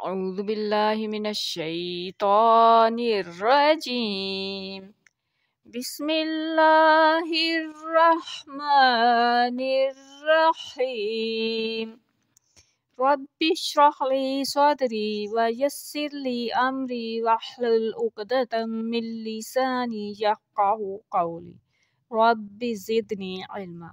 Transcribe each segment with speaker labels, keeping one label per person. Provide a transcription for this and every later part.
Speaker 1: أعوذ بالله من الشيطان الرجيم بسم الله الرحمن الرحيم رب اشرح لي صدري ويسر لي أمري واحلل عقدة من لساني يفقهوا قولي رب زدني علما۔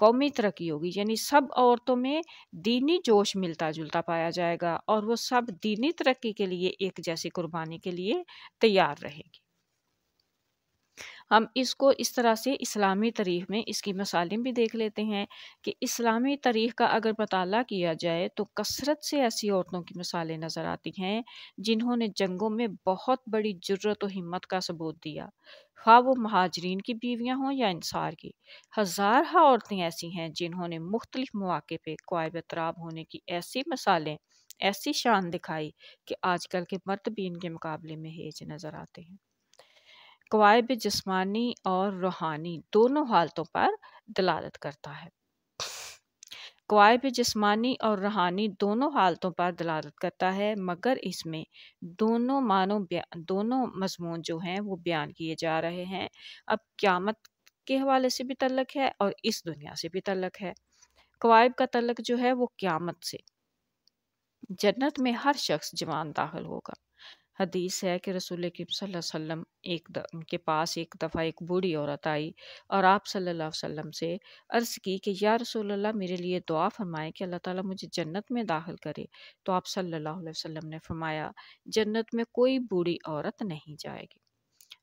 Speaker 1: قومی ترقی ہوگی، یعنی سب عورتوں میں دینی جوش ملتا جلتا پایا جائے گا اور وہ سب دینی ترقی کے لیے ایک جیسی قربانی کے لیے تیار رہے گی۔ ہم اس کو اس طرح سے اسلامی تاریخ میں اس کی مثالیں بھی دیکھ لیتے ہیں کہ اسلامی تاریخ کا اگر مطالعہ کیا جائے تو کثرت سے ایسی عورتوں کی مثالیں نظر آتی ہیں جنہوں نے جنگوں میں بہت بڑی جرت و ہمت کا ثبوت دیا، خواہ وہ مہاجرین کی بیویاں ہوں یا انصار کی۔ ہزارہ عورتیں ایسی ہیں جنہوں نے مختلف مواقع پہ قائب اطراب ہونے کی ایسی مثالیں، ایسی شان دکھائی کہ آج کل کے مرد بھی ان کے مقابلے میں ہیج نظر آتے ہیں۔ قوائب جسمانی اور روحانی دونوں حالتوں پر دلالت کرتا ہے۔ قوائب جسمانی اور روحانی دونوں حالتوں پر دلالت کرتا ہے، مگر اس میں دونوں مضمون جو ہیں وہ بیان کیے جا رہے ہیں۔ اب قیامت کے حوالے سے بھی تعلق ہے اور اس دنیا سے بھی تعلق ہے۔ قوائب کا تعلق جو ہے وہ قیامت سے، جنت میں ہر شخص جوان داخل ہوگا۔ حدیث ہے کہ رسول کریم صلی اللہ علیہ وسلم کے پاس ایک دفعہ ایک بوڑھی عورت آئی اور آپ صلی اللہ علیہ وسلم سے عرض کی کہ یا رسول اللہ میرے لیے دعا فرمائیں کہ اللہ تعالیٰ مجھے جنت میں داخل کرے۔ تو آپ صلی اللہ علیہ وسلم نے فرمایا جنت میں کوئی بوڑھی عورت نہیں جائے گی،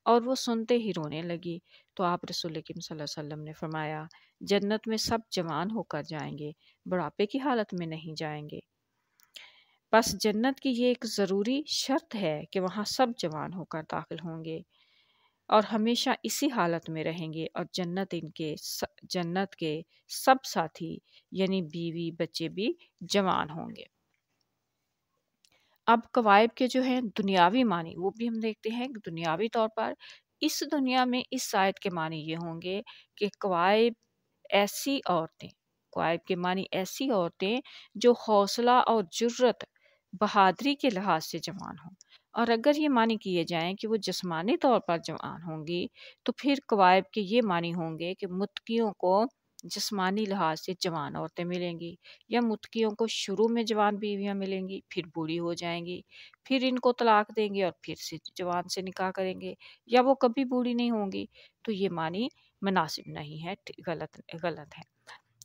Speaker 1: اور وہ سنتے ہی رونے لگی۔ تو آپ رسول کریم صلی اللہ علیہ وسلم نے فرمایا جنت میں سب جوان ہو کر جائیں گے، بڑھاپے کی حالت میں نہیں جائیں گے۔ بس جنت کی یہ ایک ضروری شرط ہے کہ وہاں سب جوان ہو کر داخل ہوں گے اور ہمیشہ اسی حالت میں رہیں گے، اور جنت کے سب ساتھی یعنی بیوی بچے بھی جوان ہوں گے۔ اب قوائب کے جو ہیں دنیاوی معنی وہ بھی ہم دیکھتے ہیں کہ دنیاوی طور پر اس دنیا میں اس آیت کے معنی یہ ہوں گے کہ قوائب کے معنی ایسی عورتیں جو حوصلہ اور جرت بہادری کے لحاظ سے جوان ہوں، اور اگر یہ معنی کیے جائیں کہ وہ جسمانی طور پر جوان ہوں گی تو پھر قوائب کے یہ معنی ہوں گے کہ متقیوں کو جسمانی لحاظ سے جوان عورتیں ملیں گی، یا متقیوں کو شروع میں جوان بیویاں ملیں گی، پھر بوڑھی ہو جائیں گی، پھر ان کو طلاق دیں گے اور پھر سے جوان سے نکاح کریں گے، یا وہ کبھی بوڑھی نہیں ہوں گی۔ تو یہ معنی مناسب نہیں ہے، غلط ہے۔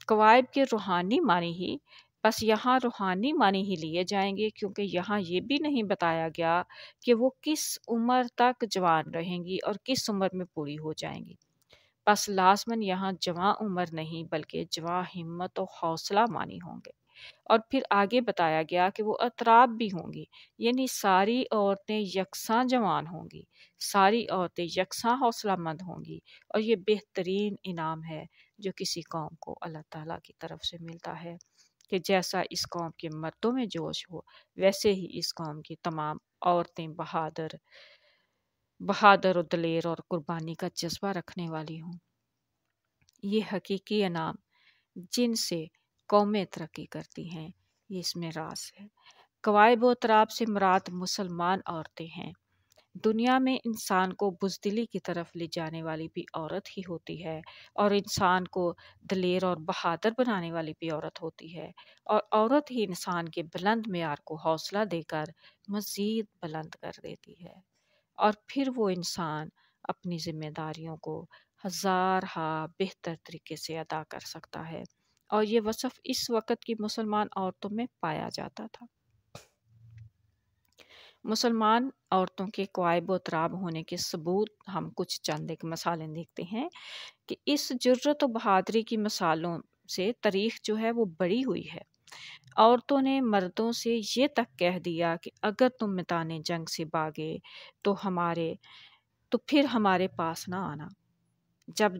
Speaker 1: قوائب کے روحانی معنی ہی، بس یہاں روحانی معنی ہی لیے جائیں گے، کیونکہ یہاں یہ بھی نہیں بتایا گیا کہ وہ کس عمر تک جوان رہیں گی اور کس عمر میں پوری ہو جائیں گی۔ بس لازماً یہاں جواں عمر نہیں بلکہ جواں ہمت و حوصلہ معنی ہوں گے۔ اور پھر آگے بتایا گیا کہ وہ اطراب بھی ہوں گی، یعنی ساری عورتیں یکساں جوان ہوں گی، ساری عورتیں یکساں حوصلہ مند ہوں گی، اور یہ بہترین انعام ہے جو کسی قوم کو اللہ تعالیٰ کی طرف سے ملتا ہے کہ جیسا اس قوم کے مردوں میں جوش ہو ویسے ہی اس قوم کی تمام عورتیں بہادر و دلیر اور قربانی کا جذبہ رکھنے والی ہوں۔ یہ حقیقی انعام جن سے قومیں ترقی کرتی ہیں، یہ اس میں راز ہے۔ قوائب و اطراب سے مراد مسلمان عورتیں ہیں۔ دنیا میں انسان کو بزدلی کی طرف لے جانے والی بھی عورت ہی ہوتی ہے، اور انسان کو دلیر اور بہادر بنانے والی بھی عورت ہوتی ہے، اور عورت ہی انسان کے بلند معیار کو حوصلہ دے کر مزید بلند کر دیتی ہے، اور پھر وہ انسان اپنی ذمہ داریوں کو ہزارہا بہتر طریقے سے ادا کر سکتا ہے، اور یہ وصف اس وقت کی مسلمان عورتوں میں پایا جاتا تھا۔ مسلمان عورتوں کے قوائب و اطراب ہونے کے ثبوت ہم کچھ چند ایک مثالیں دیکھتے ہیں کہ اس جرت و بہادری کی مثالوں سے تاریخ جو ہے وہ بڑی ہوئی ہے۔ عورتوں نے مردوں سے یہ تک کہہ دیا کہ اگر تم میدان جنگ سے بھاگے تو پھر ہمارے پاس نہ آنا۔ جب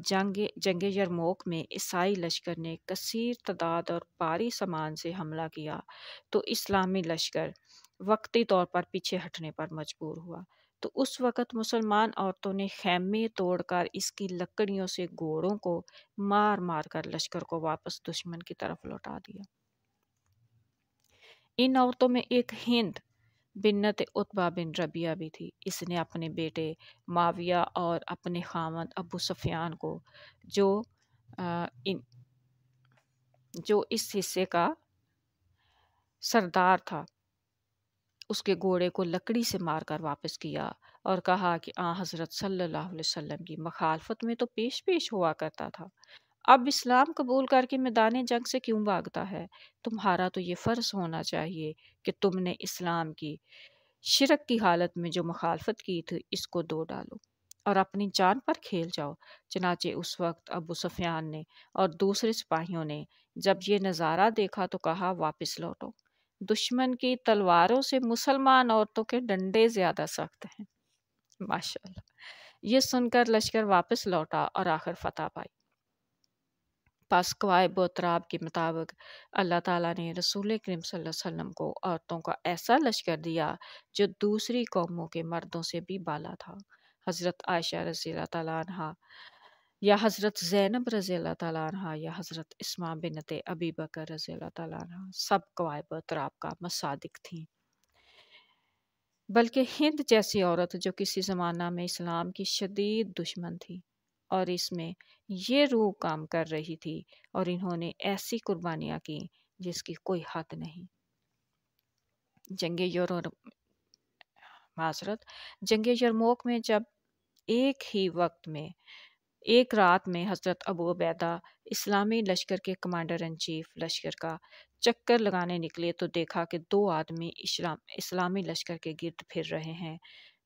Speaker 1: جنگ یرموک میں عیسائی لشکر نے کثیر تعداد اور بھاری سامان سے حملہ کیا تو اسلامی لشکر وقتی طور پر پیچھے ہٹنے پر مجبور ہوا، تو اس وقت مسلمان عورتوں نے خیمے توڑ کر اس کی لکڑیوں سے گھوڑوں کو مار مار کر لشکر کو واپس دشمن کی طرف لوٹا دیا۔ ان عورتوں میں ایک ہند بنت عتبہ بن ربیعہ بھی تھی۔ اس نے اپنے بیٹے معاویہ اور اپنے خاوند ابو سفیان کو جو اس حصے کا سردار تھا، اس کے گھوڑے کو لکڑی سے مار کر واپس کیا اور کہا کہ حضرت صلی اللہ علیہ وسلم کی مخالفت میں تو پیش ہوا کرتا تھا، اب اسلام قبول کر کے میدان جنگ سے کیوں بھاگتا ہے؟ تمہارا تو یہ فرض ہونا چاہیے کہ تم نے اسلام کی شرک کی حالت میں جو مخالفت کی تھی اس کو دو ڈالو اور اپنی جان پر کھیل جاؤ۔ چنانچہ اس وقت ابو سفیان نے اور دوسرے سپاہیوں نے جب یہ نظارہ دیکھا تو کہا واپس لوٹو، دشمن کی تلواروں سے مسلمان عورتوں کے ڈنڈے زیادہ سخت ہیں۔ ماشاء اللہ۔ یہ سن کر لشکر واپس لوٹا اور آخر فتح پائی۔ پس قوائب و تراب کے مطابق اللہ تعالیٰ نے رسول کریم صلی اللہ علیہ وسلم کو عورتوں کا ایسا لشکر دیا جو دوسری قوموں کے مردوں سے بھی بالا تھا۔ حضرت عائشہ رضی اللہ تعالیٰ عنہ یا حضرت زینب رضی اللہ تعالیٰ عنہ یا حضرت اسماء بنت ابی بکر رضی اللہ تعالیٰ عنہ سب قوائب و تراب کا مصادق تھیں، بلکہ ہند جیسی عورت جو کسی زمانہ میں اسلام کی شدید دشمن تھی اور اس میں یہ روح کام کر رہی تھی، اور انہوں نے ایسی قربانیاں کی جس کی کوئی حد نہیں۔ جنگ یرموک میں جب ایک رات میں حضرت ابو عبیدہ اسلامی لشکر کے کمانڈر ان چیف لشکر کا چکر لگانے نکلے تو دیکھا کہ دو آدمی اسلامی لشکر کے گرد پھر رہے ہیں،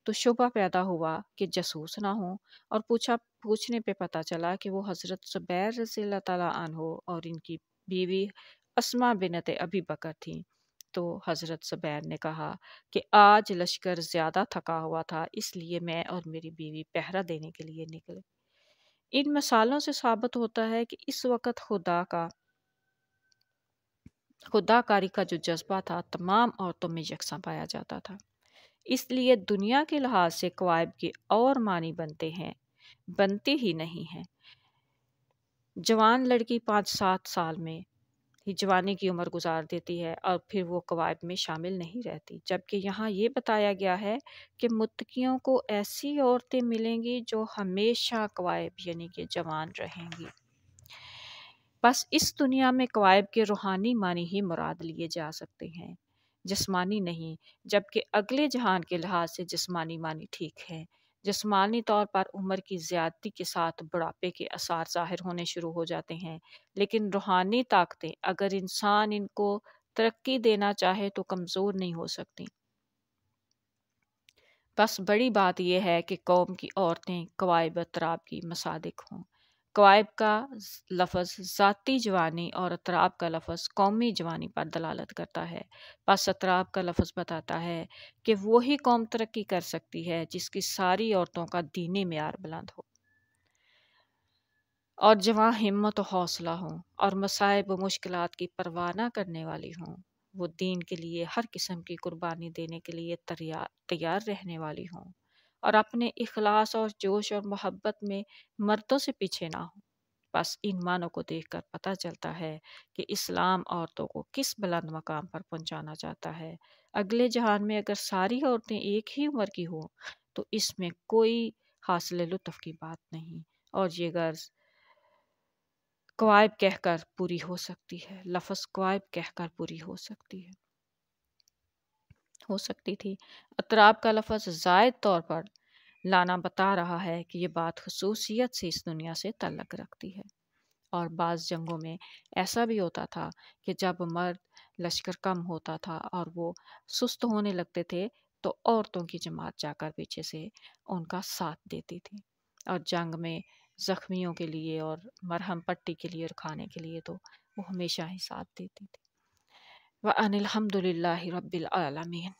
Speaker 1: تو شبہ پیدا ہوا کہ جاسوس نہ ہوں، اور پوچھنے پہ پتہ چلا کہ وہ حضرت زبیر رضی اللہ تعالیٰ عنہ اور ان کی بیوی اسماء بنت ابی بکر تھیں۔ تو حضرت زبیر نے کہا کہ آج لشکر زیادہ تھکا ہوا تھا، اس لیے میں اور میری بیوی پہرہ دینے کے لیے نکلے۔ ان مثالوں سے ثابت ہوتا ہے کہ اس وقت خدا کاری کا جو جذبہ تھا تمام عورتوں میں یکساں پایا جاتا تھا۔ اس لیے دنیا کے لحاظ سے قوائب کے اور معنی بنتے ہی نہیں ہیں۔ جوان لڑکی 5-7 سال میں ہی جوانی کی عمر گزار دیتی ہے اور پھر وہ قوائب میں شامل نہیں رہتی، جبکہ یہاں یہ بتایا گیا ہے کہ متقیوں کو ایسی عورتیں ملیں گی جو ہمیشہ قوائب یعنی کہ جوان رہیں گی۔ بس اس دنیا میں قوائب کے روحانی معنی ہی مراد لیے جا سکتے ہیں، جسمانی نہیں، جبکہ اگلے جہان کے لحاظ سے جسمانی معنی ٹھیک ہے۔ جسمانی طور پر عمر کی زیادتی کے ساتھ بڑھاپے کے آثار ظاہر ہونے شروع ہو جاتے ہیں، لیکن روحانی طاقتیں اگر انسان ان کو ترقی دینا چاہے تو کمزور نہیں ہو سکتی۔ بس بڑی بات یہ ہے کہ قوم کی عورتیں قوائب اطراب کی مصادق ہوں۔ قوائب کا لفظ ذاتی جوانی اور اطراب کا لفظ قومی جوانی پر دلالت کرتا ہے۔ پس اطراب کا لفظ بتاتا ہے کہ وہی قوم ترقی کر سکتی ہے جس کی ساری عورتوں کا دینی معیار بلند ہو اور جواں ہمت و حوصلہ ہوں اور مصائب و مشکلات کی پرواہ نہ کرنے والی ہوں۔ وہ دین کے لیے ہر قسم کی قربانی دینے کے لیے تیار رہنے والی ہوں اور اپنے اخلاص اور جوش اور محبت میں مردوں سے پیچھے نہ ہوں۔ بس ان معنوں کو دیکھ کر پتہ چلتا ہے کہ اسلام عورتوں کو کس بلند مقام پر پہنچانا چاہتا ہے۔ اگلے جہان میں اگر ساری عورتیں ایک ہی عمر کی ہوں تو اس میں کوئی حاصل لطف کی بات نہیں، اور یہ غرض قوائب کہہ کر پوری ہو سکتی ہے، لفظ قوائب کہہ کر پوری ہو سکتی تھی۔ اطراب کا لفظ زائد طور پر لانا بتا رہا ہے کہ یہ بات خصوصیت سے اس دنیا سے تعلق رکھتی ہے، اور بعض جنگوں میں ایسا بھی ہوتا تھا کہ جب مرد لشکر کم ہوتا تھا اور وہ سست ہونے لگتے تھے تو عورتوں کی جماعت جا کر پیچھے سے ان کا ساتھ دیتی تھی، اور جنگ میں زخمیوں کے لیے اور مرہم پٹی کے لیے اور کھانے کے لیے تو وہ ہمیشہ ہی ساتھ دیتی تھی۔ وَأَنِ الْحَمْدُ لِلَّهِ رَبِّ الْعَالَمِينَ۔